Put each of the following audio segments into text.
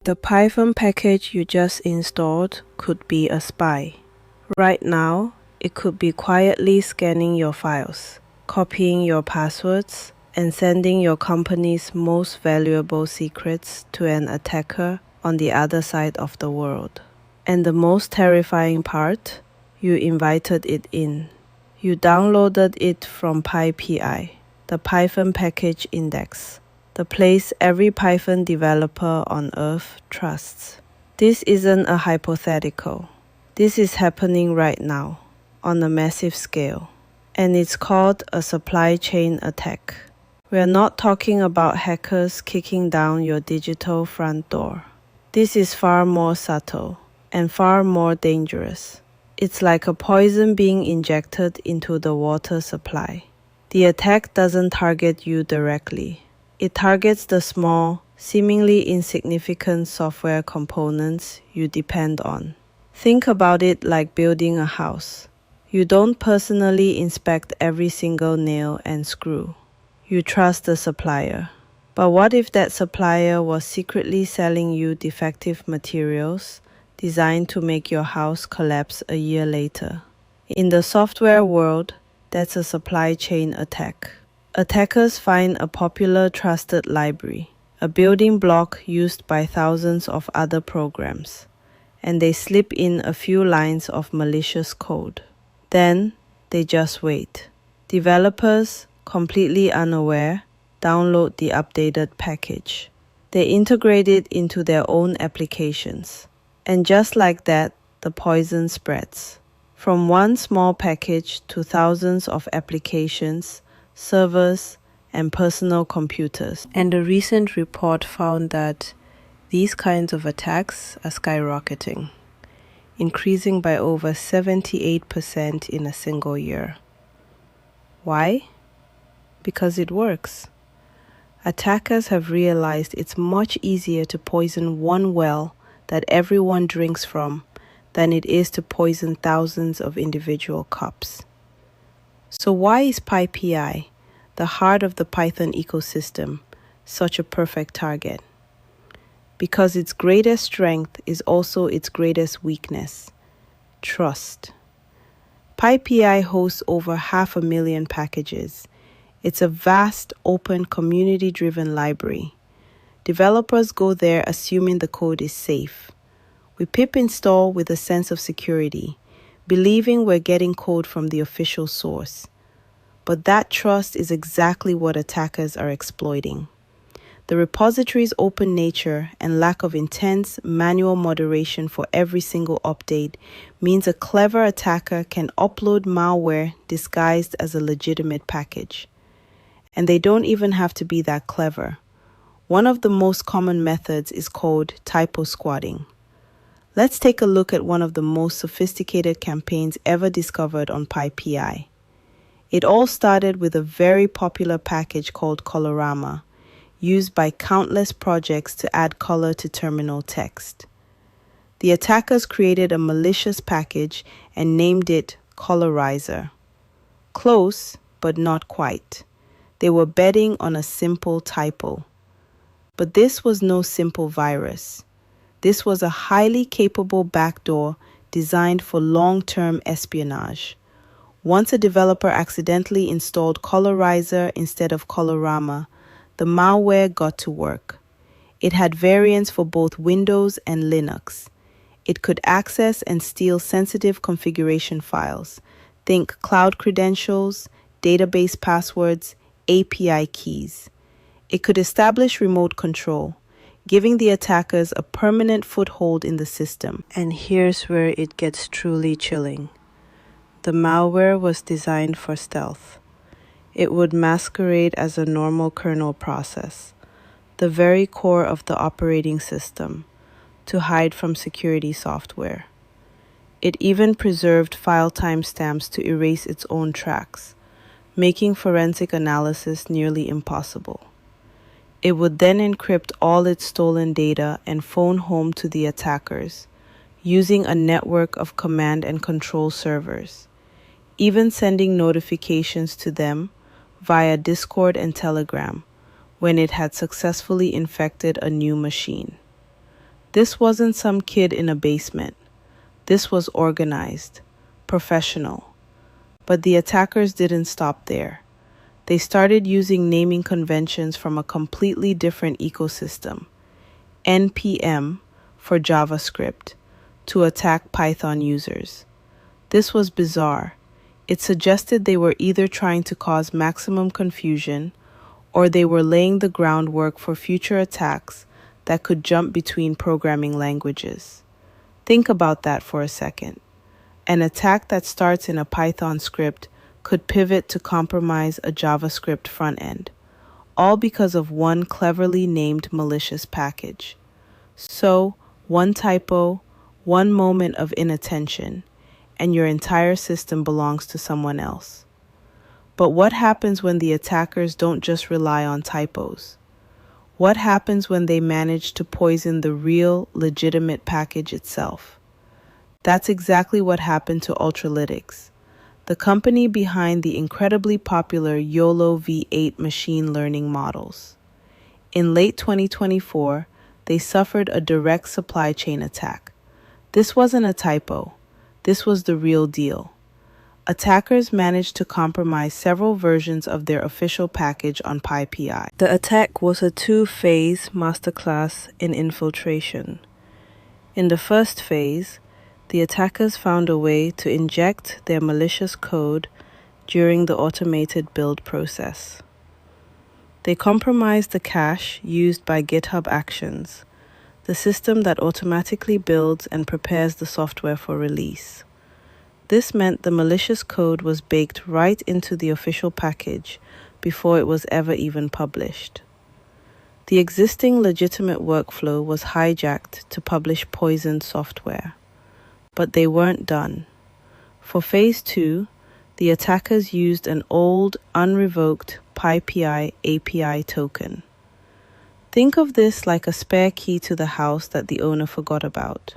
The Python package you just installed could be a spy. Right now, it could be quietly scanning your files, copying your passwords, and sending your company's most valuable secrets to an attacker on the other side of the world. And the most terrifying part, you invited it in. You downloaded it from PyPI, the Python package index, the place every Python developer on Earth trusts. This isn't a hypothetical. This is happening right now, on a massive scale. And it's called a supply chain attack. We're not talking about hackers kicking down your digital front door. This is far more subtle and far more dangerous. It's like a poison being injected into the water supply. The attack doesn't target you directly. It targets the small, seemingly insignificant software components you depend on. Think about it like building a house. You don't personally inspect every single nail and screw. You trust the supplier. But what if that supplier was secretly selling you defective materials designed to make your house collapse a year later? In the software world, that's a supply chain attack. Attackers find a popular trusted library, a building block used by thousands of other programs, and they slip in a few lines of malicious code. Then, they just wait. Developers, completely unaware, download the updated package. They integrate it into their own applications. And just like that, the poison spreads. From one small package to thousands of applications, servers, and personal computers. And a recent report found that these kinds of attacks are skyrocketing, increasing by over 78% in a single year. Why? Because it works. Attackers have realized it's much easier to poison one well that everyone drinks from than it is to poison thousands of individual cups. So why is PyPI, the heart of the Python ecosystem, such a perfect target? Because its greatest strength is also its greatest weakness: trust. PyPI hosts over 500,000 packages. It's a vast, open, community-driven library. Developers go there assuming the code is safe. We pip install with a sense of security, believing we're getting code from the official source. But that trust is exactly what attackers are exploiting. The repository's open nature and lack of intense manual moderation for every single update means a clever attacker can upload malware disguised as a legitimate package. And they don't even have to be that clever. One of the most common methods is called typo squatting. Let's take a look at one of the most sophisticated campaigns ever discovered on PyPI. It all started with a very popular package called Colorama, used by countless projects to add color to terminal text. The attackers created a malicious package and named it Colorizer. Close, but not quite. They were betting on a simple typo. But this was no simple virus. This was a highly capable backdoor designed for long-term espionage. Once a developer accidentally installed Colorizer instead of Colorama, the malware got to work. It had variants for both Windows and Linux. It could access and steal sensitive configuration files. Think cloud credentials, database passwords, API keys. It could establish remote control, giving the attackers a permanent foothold in the system. And here's where it gets truly chilling. The malware was designed for stealth. It would masquerade as a normal kernel process, the very core of the operating system, to hide from security software. It even preserved file timestamps to erase its own tracks, making forensic analysis nearly impossible. It would then encrypt all its stolen data and phone home to the attackers, using a network of command and control servers, even sending notifications to them via Discord and Telegram when it had successfully infected a new machine. This wasn't some kid in a basement. This was organized, professional. But the attackers didn't stop there. They started using naming conventions from a completely different ecosystem, NPM for JavaScript, to attack Python users. This was bizarre. It suggested they were either trying to cause maximum confusion or they were laying the groundwork for future attacks that could jump between programming languages. Think about that for a second. An attack that starts in a Python script could pivot to compromise a JavaScript front end, all because of one cleverly named malicious package. So, one typo, one moment of inattention, and your entire system belongs to someone else. But what happens when the attackers don't just rely on typos? What happens when they manage to poison the real, legitimate package itself? That's exactly what happened to Ultralytics, the company behind the incredibly popular YOLO V8 machine learning models. In late 2024, they suffered a direct supply chain attack. This wasn't a typo. This was the real deal. Attackers managed to compromise several versions of their official package on PyPI. The attack was a two-phase masterclass in infiltration. In the first phase, the attackers found a way to inject their malicious code during the automated build process. They compromised the cache used by GitHub Actions, the system that automatically builds and prepares the software for release. This meant the malicious code was baked right into the official package before it was ever even published. The existing legitimate workflow was hijacked to publish poisoned software. But they weren't done. For Phase 2, the attackers used an old, unrevoked PyPI API token. Think of this like a spare key to the house that the owner forgot about.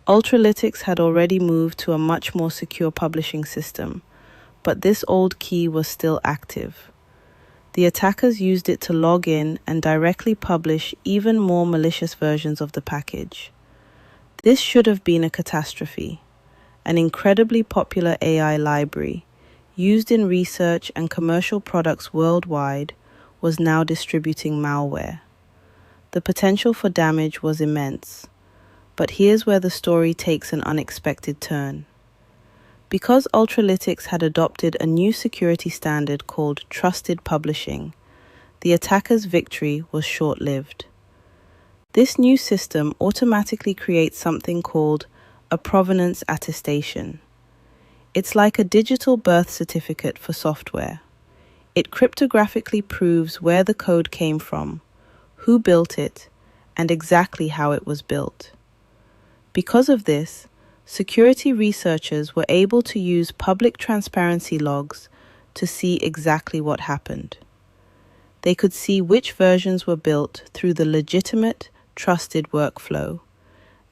Ultralytics had already moved to a much more secure publishing system, but this old key was still active. The attackers used it to log in and directly publish even more malicious versions of the package. This should have been a catastrophe. An incredibly popular AI library, used in research and commercial products worldwide, was now distributing malware. The potential for damage was immense. But here's where the story takes an unexpected turn. Because Ultralytics had adopted a new security standard called trusted publishing, the attackers' victory was short-lived. This new system automatically creates something called a provenance attestation. It's like a digital birth certificate for software. It cryptographically proves where the code came from, who built it, and exactly how it was built. Because of this, security researchers were able to use public transparency logs to see exactly what happened. They could see which versions were built through the legitimate, trusted workflow,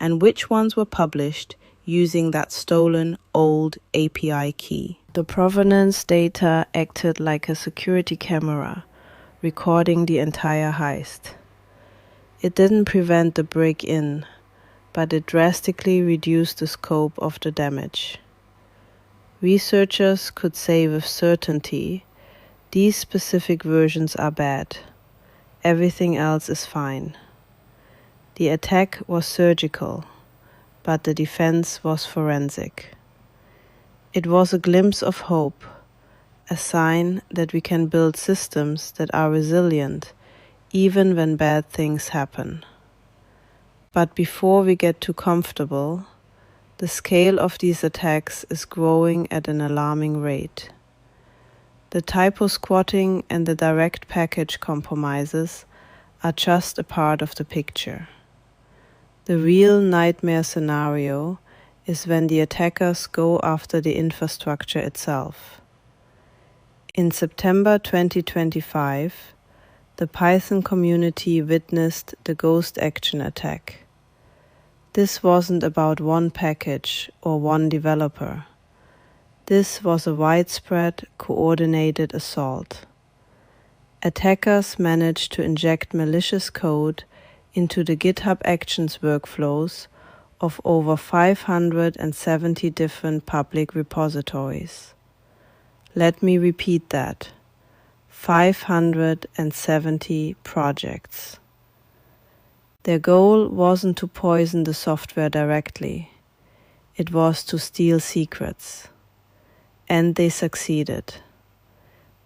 and which ones were published using that stolen old API key. The provenance data acted like a security camera, recording the entire heist. It didn't prevent the break-in, but it drastically reduced the scope of the damage. Researchers could say with certainty, these specific versions are bad. Everything else is fine. The attack was surgical, but the defense was forensic. It was a glimpse of hope, a sign that we can build systems that are resilient even when bad things happen. But before we get too comfortable, the scale of these attacks is growing at an alarming rate. The typo squatting and the direct package compromises are just a part of the picture. The real nightmare scenario is when the attackers go after the infrastructure itself. In September 2025, the Python community witnessed the Ghost Action attack. This wasn't about one package or one developer. This was a widespread, coordinated assault. Attackers managed to inject malicious code into the GitHub Actions workflows of over 570 different public repositories. Let me repeat that. 570 projects. Their goal wasn't to poison the software directly. It was to steal secrets. And they succeeded.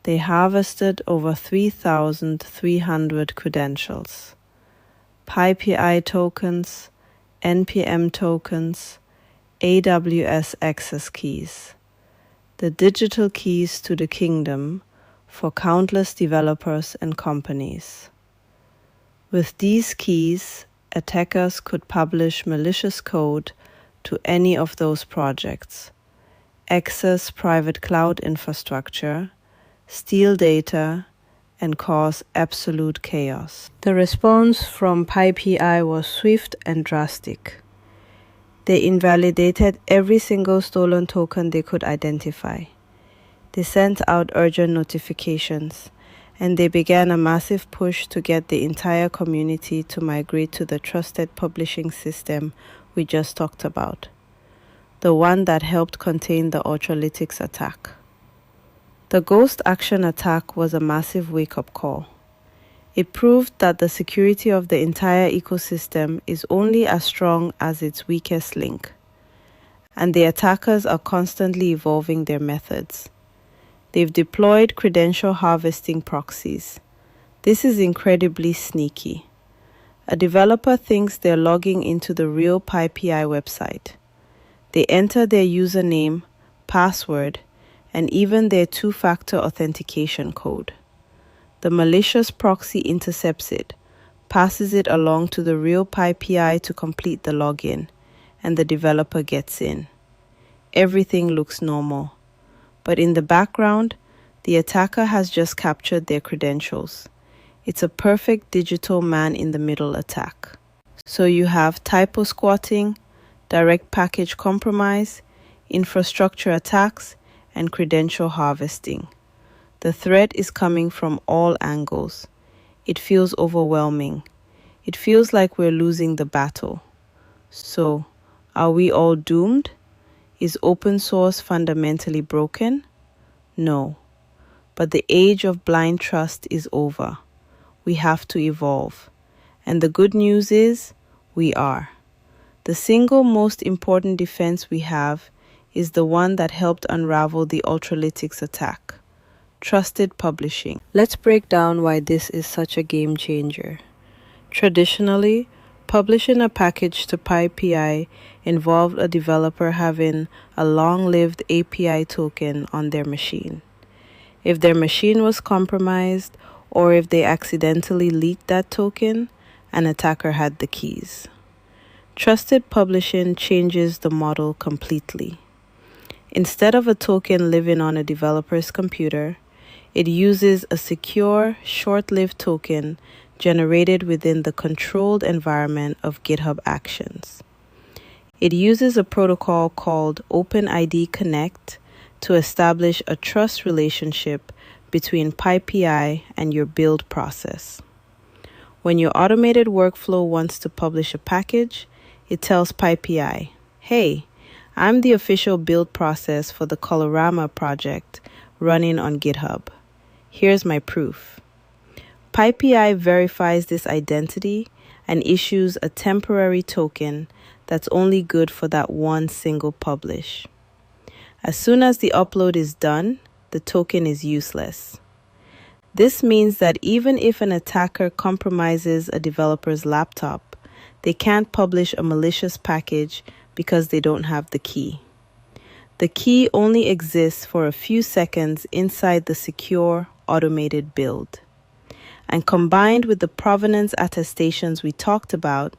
They harvested over 3,300 credentials. PyPI tokens, NPM tokens, AWS access keys. The digital keys to the kingdom for countless developers and companies. With these keys, attackers could publish malicious code to any of those projects, access private cloud infrastructure, steal data, and cause absolute chaos. The response from PyPI was swift and drastic. They invalidated every single stolen token they could identify. They sent out urgent notifications, and they began a massive push to get the entire community to migrate to the trusted publishing system we just talked about, the one that helped contain the Ultralytics attack. The Ghost Action attack was a massive wake-up call. It proved that the security of the entire ecosystem is only as strong as its weakest link, and the attackers are constantly evolving their methods. They've deployed credential harvesting proxies. This is incredibly sneaky. A developer thinks they're logging into the real PyPI website. They enter their username, password, and even their two-factor authentication code. The malicious proxy intercepts it, passes it along to the real PyPI to complete the login, and the developer gets in. Everything looks normal. But in the background, the attacker has just captured their credentials. It's a perfect digital man-in-the-middle attack. So you have typo squatting, direct package compromise, infrastructure attacks, and credential harvesting. The threat is coming from all angles. It feels overwhelming. It feels like we're losing the battle. So, are we all doomed? Is open source fundamentally broken? No. But the age of blind trust is over. We have to evolve. And the good news is, we are. The single most important defense we have is the one that helped unravel the Ultralytics attack. Trusted publishing. Let's break down why this is such a game changer. Traditionally, publishing a package to PyPI involved a developer having a long-lived API token on their machine. If their machine was compromised, or if they accidentally leaked that token, an attacker had the keys. Trusted publishing changes the model completely. Instead of a token living on a developer's computer, it uses a secure, short-lived token generated within the controlled environment of GitHub Actions. It uses a protocol called OpenID Connect to establish a trust relationship between PyPI and your build process. When your automated workflow wants to publish a package, it tells PyPI, "Hey, I'm the official build process for the Colorama project running on GitHub. Here's my proof." PyPI verifies this identity and issues a temporary token that's only good for that one single publish. As soon as the upload is done, the token is useless. This means that even if an attacker compromises a developer's laptop, they can't publish a malicious package because they don't have the key. The key only exists for a few seconds inside the secure, automated build. And combined with the provenance attestations we talked about,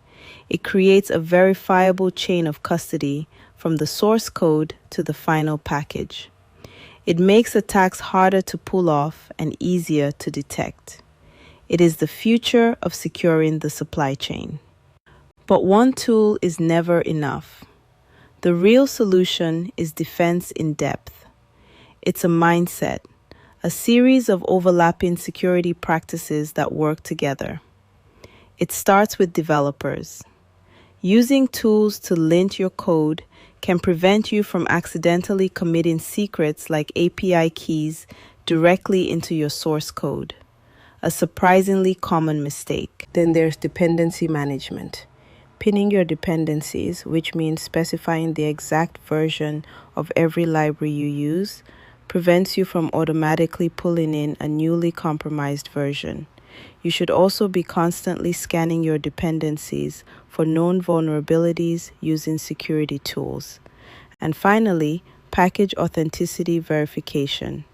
it creates a verifiable chain of custody from the source code to the final package. It makes attacks harder to pull off and easier to detect. It is the future of securing the supply chain. But one tool is never enough. The real solution is defense in depth. It's a mindset, a series of overlapping security practices that work together. It starts with developers. Using tools to lint your code can prevent you from accidentally committing secrets like API keys directly into your source code, a surprisingly common mistake. Then there's dependency management. Pinning your dependencies, which means specifying the exact version of every library you use, prevents you from automatically pulling in a newly compromised version. You should also be constantly scanning your dependencies for known vulnerabilities using security tools. And finally, package authenticity verification.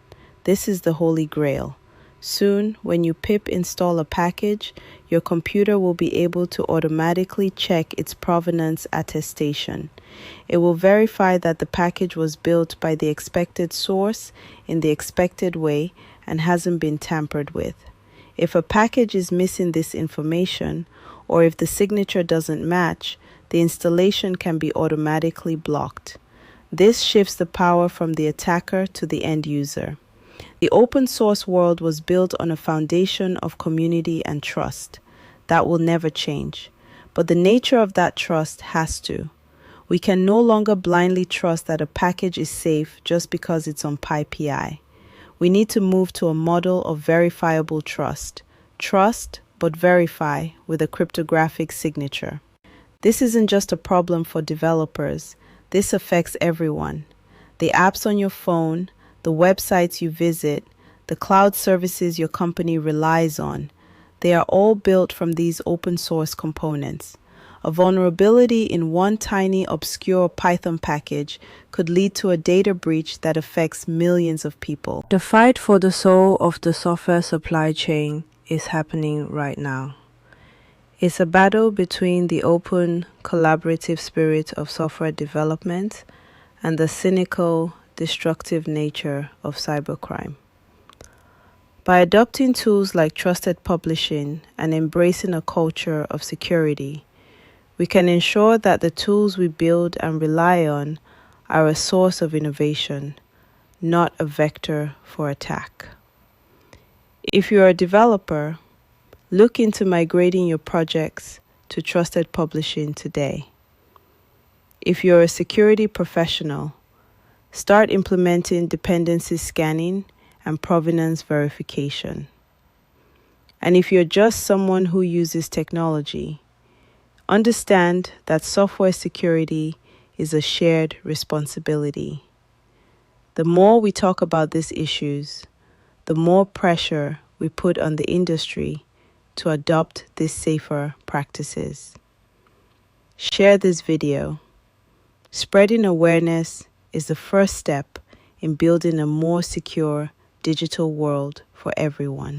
This is the holy grail. Soon, when you pip install a package, your computer will be able to automatically check its provenance attestation. It will verify that the package was built by the expected source in the expected way and hasn't been tampered with. If a package is missing this information, or if the signature doesn't match, the installation can be automatically blocked. This shifts the power from the attacker to the end user. The open source world was built on a foundation of community and trust. That will never change. But the nature of that trust has to. We can no longer blindly trust that a package is safe just because it's on PyPI. We need to move to a model of verifiable trust. Trust, but verify with a cryptographic signature. This isn't just a problem for developers. This affects everyone. The apps on your phone, the websites you visit, the cloud services your company relies on, they are all built from these open source components. A vulnerability in one tiny obscure Python package could lead to a data breach that affects millions of people. The fight for the soul of the software supply chain is happening right now. It's a battle between the open, collaborative spirit of software development and the cynical, destructive nature of cybercrime. By adopting tools like trusted publishing and embracing a culture of security, we can ensure that the tools we build and rely on are a source of innovation, not a vector for attack. If you're a developer, look into migrating your projects to trusted publishing today. If you're a security professional, start implementing dependency scanning and provenance verification. And if you're just someone who uses technology, understand that software security is a shared responsibility. The more we talk about these issues, the more pressure we put on the industry to adopt these safer practices. Share this video. Spreading awareness is the first step in building a more secure digital world for everyone.